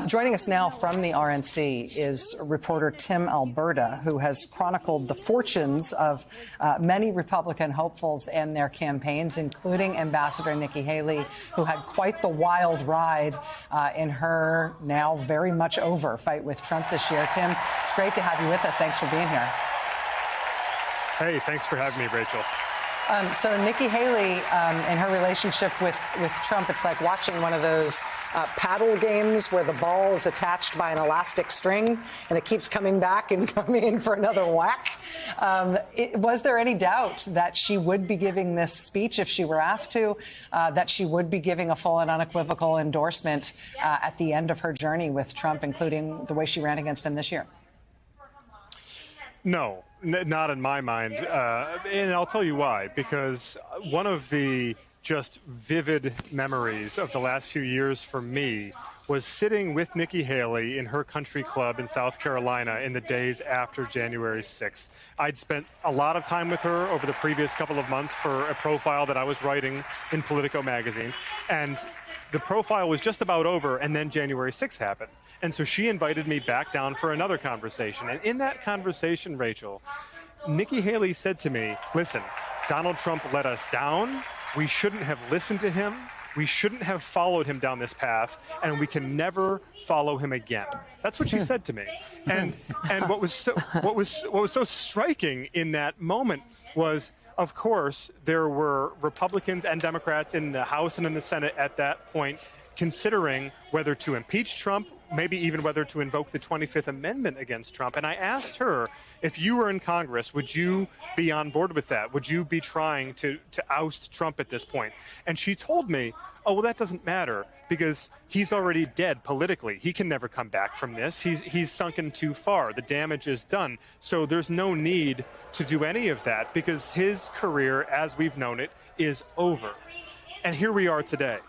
Joining us now from the RNC is reporter Tim Alberta, who has chronicled the fortunes of many Republican hopefuls and their campaigns, including Ambassador Nikki Haley, who had quite the wild ride in her now very much over fight with Trump this year. Tim, it's great to have you with us. Thanks for being here. Hey, thanks for having me, Rachel. So Nikki Haley, in her relationship with Trump, it's like watching one of those paddle games where the ball is attached by an elastic string and it keeps coming back and coming in for another whack. Was there any doubt that she would be giving this speech if she were asked to, that she would be giving a full and unequivocal endorsement at the end of her journey with Trump, including the way she ran against him this year? No, not in my mind. And I'll tell you why. Because one of the just vivid memories of the last few years for me was sitting with Nikki Haley in her country club in South Carolina in the days after January 6th. I'd spent a lot of time with her over the previous couple of months for a profile that I was writing in Politico magazine. And the profile was just about over, and then January 6th happened. And so she invited me back down for another conversation. And in that conversation, Rachel, Nikki Haley said to me, listen, Donald Trump let us down. We shouldn't have listened to him. We shouldn't have followed him down this path, and we can never follow him again. That's what she said to me. And what was so striking in that moment was, of course, there were Republicans and Democrats in the House and in the Senate at that point considering whether to impeach Trump, maybe even whether to invoke the 25th Amendment against Trump. And I asked her, if you were in Congress, would you be on board with that? Would you be trying to oust Trump at this point? And she told me, oh, well, that doesn't matter because he's already dead politically. He can never come back from this. He's sunken too far. The damage is done. So there's no need to do any of that because his career, as we've known it, is over. And here we are today.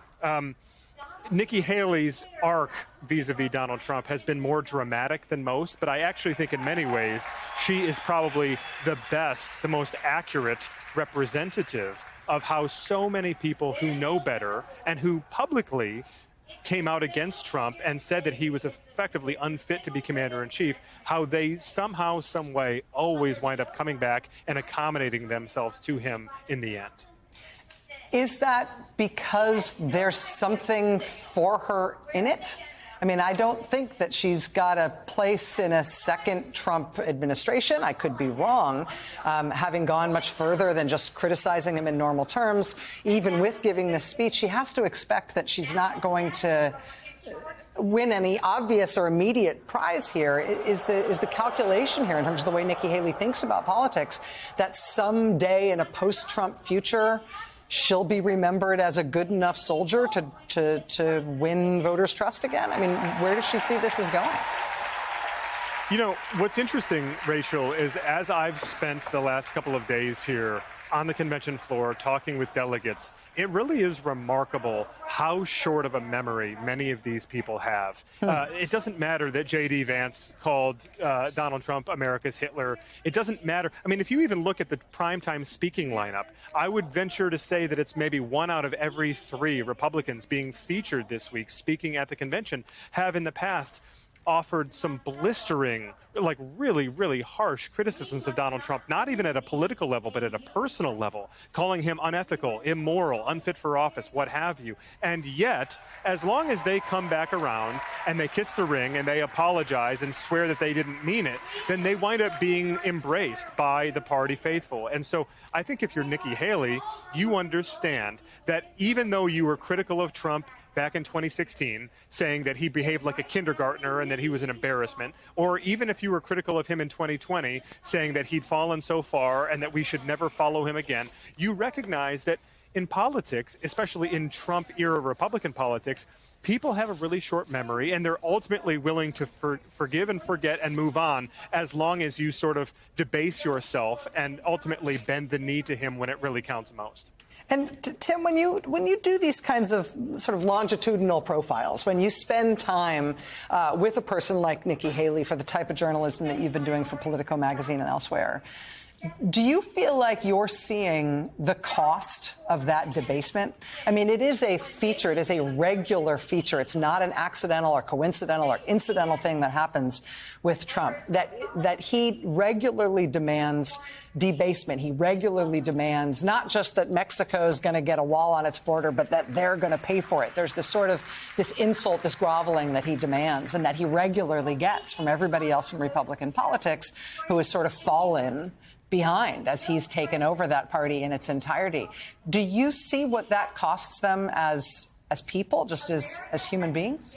Nikki Haley's arc vis-a-vis Donald Trump has been more dramatic than most, but I actually think in many ways she is probably the best, the most accurate representative of how so many people who know better and who publicly came out against Trump and said that he was effectively unfit to be commander-in-chief, how they somehow, some way always wind up coming back and accommodating themselves to him in the end. Is that because there's something for her in it? I mean, I don't think that she's got a place in a second Trump administration. I could be wrong, having gone much further than just criticizing him in normal terms. Even with giving this speech, she has to expect that she's not going to win any obvious or immediate prize here. Is the calculation here in terms of the way Nikki Haley thinks about politics that someday in a post-Trump future she'll be remembered as a good enough soldier to win voters' trust again? I mean, where does she see this as going? You know, what's interesting, Rachel, is as I've spent the last couple of days here on the convention floor talking with delegates, it really is remarkable how short of a memory many of these people have. It doesn't matter that J.D. Vance called Donald Trump America's Hitler. It doesn't matter. I mean, if you even look at the primetime speaking lineup, I would venture to say that it's maybe 1 out of every 3 Republicans being featured this week speaking at the convention have in the past offered some blistering, like really, really harsh criticisms of Donald Trump, not even at a political level, but at a personal level, calling him unethical, immoral, unfit for office, what have you. And yet, as long as they come back around and they kiss the ring and they apologize and swear that they didn't mean it, then they wind up being embraced by the party faithful. And so I think if you're Nikki Haley, you understand that even though you were critical of Trump back in 2016, saying that he behaved like a kindergartner and that he was an embarrassment, or even if you were critical of him in 2020, saying that he'd fallen so far and that we should never follow him again, you recognize that in politics, especially in Trump-era Republican politics, people have a really short memory, and they're ultimately willing to forgive and forget and move on as long as you sort of debase yourself and ultimately bend the knee to him when it really counts most. And Tim, when you do these kinds of sort of longitudinal profiles, when you spend time with a person like Nikki Haley for the type of journalism that you've been doing for Politico magazine and elsewhere, Do you feel like you're seeing the cost of that debasement? I mean, it is a feature. It is a regular feature. It's not an accidental or coincidental or incidental thing that happens with Trump, that he regularly demands debasement. He regularly demands not just that Mexico is going to get a wall on its border, but that they're going to pay for it. There's this insult, this groveling that he demands and that he regularly gets from everybody else in Republican politics who has sort of fallen behind as he's taken over that party in its entirety. Do you see what that costs them as people, just as human beings?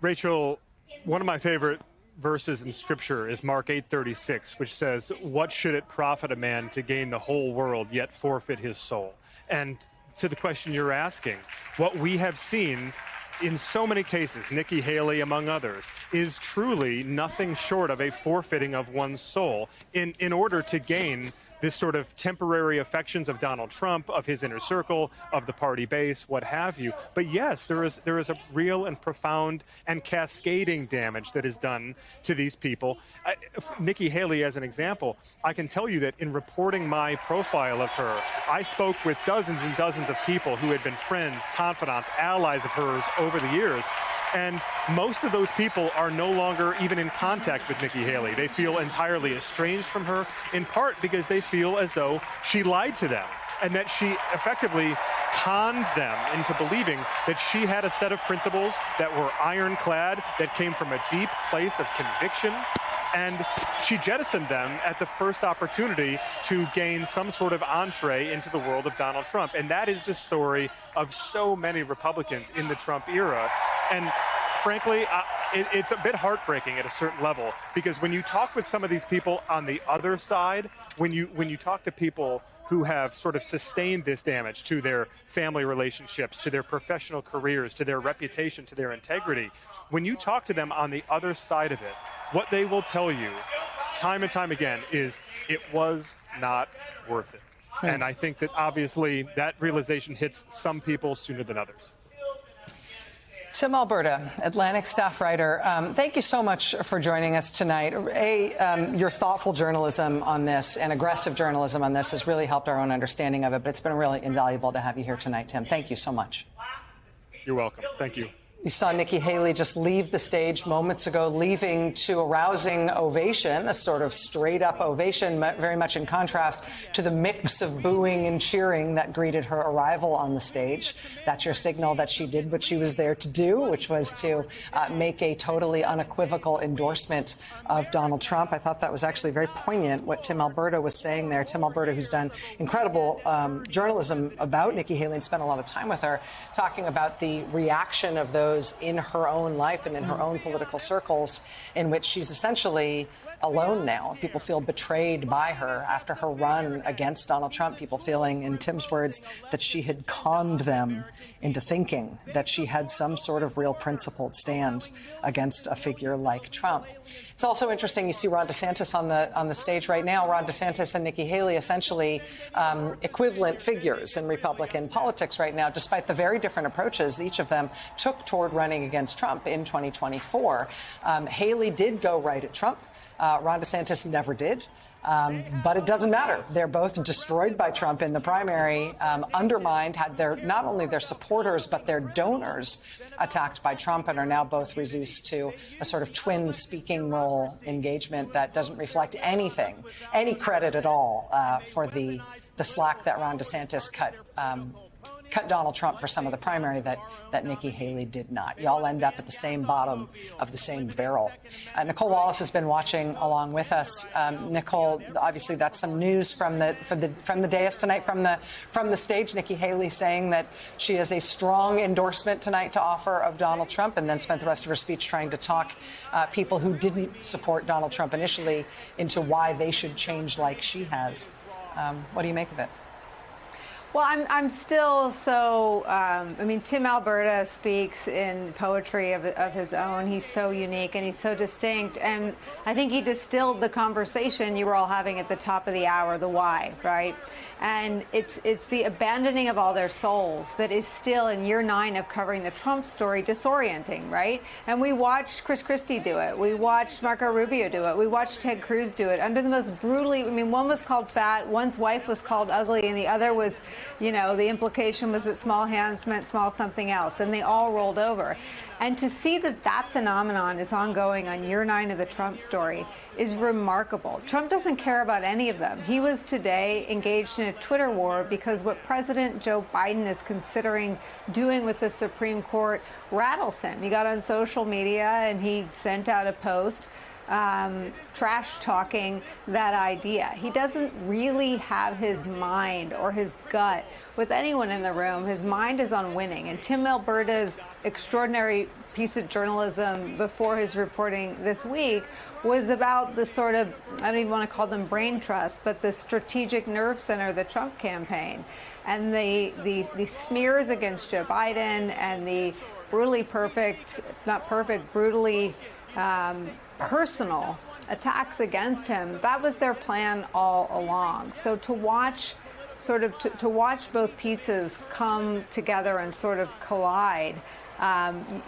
Rachel, one of my favorite verses in Scripture is Mark 8:36, which says, "What should it profit a man to gain the whole world yet forfeit his soul?" And to the question you're asking, what we have seen in so many cases, Nikki Haley among others, is truly nothing short of a forfeiting of one's soul in order to gain this sort of temporary affections of Donald Trump, of his inner circle, of the party base, what have you. But yes, there is a real and profound and cascading damage that is done to these people. Nikki Haley, as an example, I can tell you that in reporting my profile of her, I spoke with dozens and dozens of people who had been friends, confidants, allies of hers over the years. And most of those people are no longer even in contact with Nikki Haley. They feel entirely estranged from her, in part because they feel as though she lied to them and that she effectively conned them into believing that she had a set of principles that were ironclad, that came from a deep place of conviction. And she jettisoned them at the first opportunity to gain some sort of entree into the world of Donald Trump. And that is the story of so many Republicans in the Trump era. And frankly, it's a bit heartbreaking at a certain level, because when you talk with some of these people on the other side, when you talk to people who have sort of sustained this damage to their family relationships, to their professional careers, to their reputation, to their integrity, when you talk to them on the other side of it, what they will tell you time and time again is it was not worth it. And I think that obviously that realization hits some people sooner than others. Tim Alberta, Atlantic staff writer, thank you so much for joining us tonight. Your thoughtful journalism on this and aggressive journalism on this has really helped our own understanding of it, but it's been really invaluable to have you here tonight, Tim. Thank you so much. You're welcome. Thank you. You saw Nikki Haley just leave the stage moments ago, leaving to a rousing ovation, a sort of straight-up ovation, very much in contrast to the mix of booing and cheering that greeted her arrival on the stage. That's your signal that she did what she was there to do, which was to make a totally unequivocal endorsement of Donald Trump. I thought that was actually very poignant, what Tim Alberta was saying there. Tim Alberta, who's done incredible journalism about Nikki Haley and spent a lot of time with her, talking about the reaction of those in her own life and in her own political circles, in which she's essentially alone now. People feel betrayed by her after her run against Donald Trump. People feeling, in Tim's words, that she had conned them into thinking that she had some sort of real principled stand against a figure like Trump. It's also interesting, you see Ron DeSantis on the stage right now. Ron DeSantis and Nikki Haley, essentially equivalent figures in Republican politics right now, despite the very different approaches each of them took toward running against Trump in 2024. Haley did go right at Trump. Ron DeSantis never did. But it doesn't matter. They're both destroyed by Trump in the primary, undermined, had not only their supporters, but their donors attacked by Trump, and are now both reduced to a sort of twin speaking role engagement that doesn't reflect anything, any credit at all for the slack that Ron DeSantis cut Donald Trump for some of the primary that Nikki Haley did not. You all end up at the same bottom of the same barrel. Nicole Wallace has been watching along with us. Nicole, obviously that's some news from the dais tonight, from the stage. Nikki Haley saying that she has a strong endorsement tonight to offer of Donald Trump, and then spent the rest of her speech trying to talk people who didn't support Donald Trump initially into why they should change like she has. What do you make of it? Well, I'm still so, I mean, Tim Alberta speaks in poetry of his own. He's so unique and he's so distinct. And I think he distilled the conversation you were all having at the top of the hour, the why, right? And it's the abandoning of all their souls that is still in year 9 of covering the Trump story disorienting, right? And we watched Chris Christie do it. We watched Marco Rubio do it. We watched Ted Cruz do it under the most brutally, I mean, one was called fat, one's wife was called ugly, and the other was, you know, the implication was that small hands meant small something else, and they all rolled over. And to see that that phenomenon is ongoing on year 9 of the Trump story is remarkable. Trump doesn't care about any of them. He was today engaged in a Twitter war because what President Joe Biden is considering doing with the Supreme Court rattles him. He got on social media and he sent out a post trash talking that idea. He doesn't really have his mind or his gut with anyone in the room. His mind is on winning. And Tim Alberta's extraordinary piece of journalism before his reporting this week was about the sort of, I don't even want to call them brain trust, but the strategic nerve center of the Trump campaign. And the smears against Joe Biden and the brutally perfect, not perfect, brutally personal attacks against him, that was their plan all along. So to watch to watch both pieces come together and sort of collide,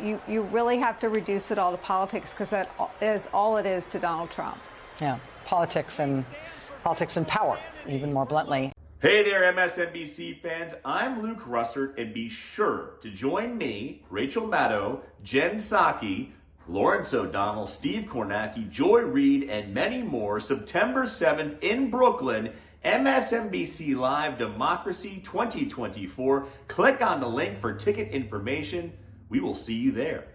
you really have to reduce it all to politics, because that is all it is to Donald Trump. Yeah, politics and power, even more bluntly. Hey there, MSNBC fans. I'm Luke Russert, and be sure to join me, Rachel Maddow, Jen Psaki, Lawrence O'Donnell, Steve Kornacki, Joy Reid, and many more September 7th in Brooklyn, MSNBC Live Democracy 2024. Click on the link for ticket information. We will see you there.